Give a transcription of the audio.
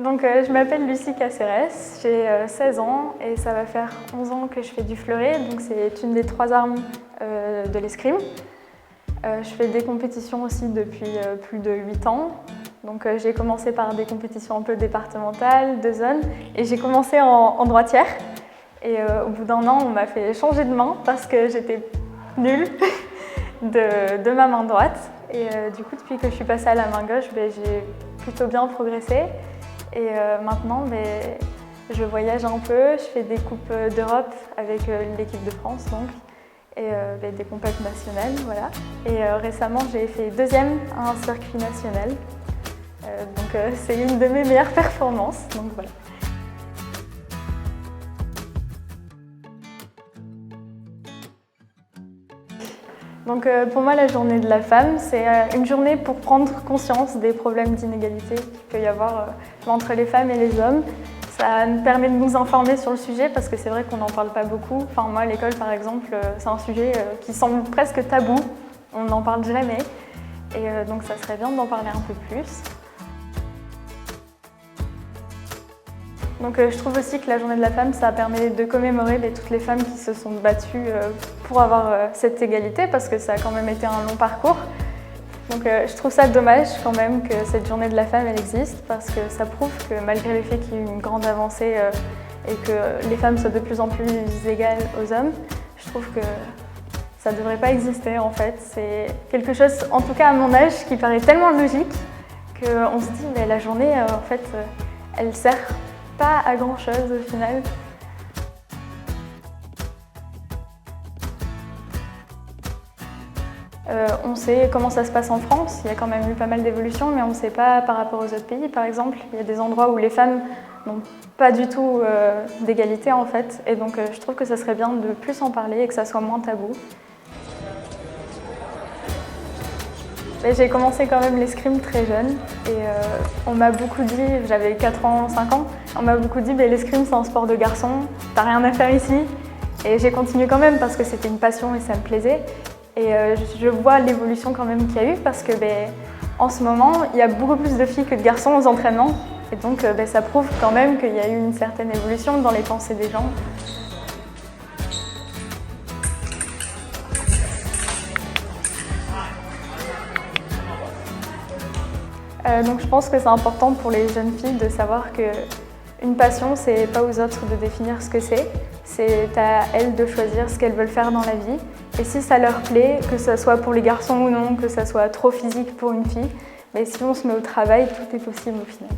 Donc, je m'appelle Lucie Caceres, j'ai 16 ans et ça va faire 11 ans que je fais du fleuret, donc c'est une des 3 armes de l'escrime. Je fais des compétitions aussi depuis plus de 8 ans. Donc, j'ai commencé par des compétitions un peu départementales, de zone, et j'ai commencé en droitière. Et au bout d'un an, on m'a fait changer de main parce que j'étais nulle de ma main droite. Et du coup, depuis que je suis passée à la main gauche, j'ai plutôt bien progressé. Et maintenant, je voyage un peu, je fais des coupes d'Europe avec l'équipe de France, donc, et des compètes nationales, voilà. Et récemment, j'ai fait 2e à un circuit national. Donc c'est une de mes meilleures performances, donc voilà. Donc pour moi, la journée de la femme, c'est une journée pour prendre conscience des problèmes d'inégalité qu'il peut y avoir entre les femmes et les hommes. Ça nous permet de nous informer sur le sujet parce que c'est vrai qu'on n'en parle pas beaucoup. Enfin, moi, à l'école, par exemple, c'est un sujet qui semble presque tabou. On n'en parle jamais. Et donc ça serait bien d'en parler un peu plus. Donc je trouve aussi que la journée de la femme, ça permet de commémorer toutes les femmes qui se sont battues pour avoir cette égalité parce que ça a quand même été un long parcours. Donc je trouve ça dommage quand même que cette journée de la femme elle existe parce que ça prouve que malgré le fait qu'il y ait eu une grande avancée et que les femmes soient de plus en plus égales aux hommes, je trouve que ça ne devrait pas exister en fait. C'est quelque chose, en tout cas à mon âge, qui paraît tellement logique qu'on se dit mais la journée en fait elle sert pas à grand chose au final. On sait comment ça se passe en France, il y a quand même eu pas mal d'évolutions, mais on ne sait pas par rapport aux autres pays. Par exemple, il y a des endroits où les femmes n'ont pas du tout d'égalité en fait, et donc je trouve que ça serait bien de plus en parler et que ça soit moins tabou. J'ai commencé quand même l'escrime très jeune et on m'a beaucoup dit, j'avais 4 ans, 5 ans, on m'a beaucoup dit l'escrime c'est un sport de garçon, t'as rien à faire ici. Et j'ai continué quand même parce que c'était une passion et ça me plaisait. Et je vois l'évolution quand même qu'il y a eu parce que en ce moment, il y a beaucoup plus de filles que de garçons aux entraînements. Et donc ça prouve quand même qu'il y a eu une certaine évolution dans les pensées des gens. Donc je pense que c'est important pour les jeunes filles de savoir qu'une passion, c'est pas aux autres de définir ce que c'est à elles de choisir ce qu'elles veulent faire dans la vie. Et si ça leur plaît, que ce soit pour les garçons ou non, que ça soit trop physique pour une fille, mais si on se met au travail, tout est possible au final.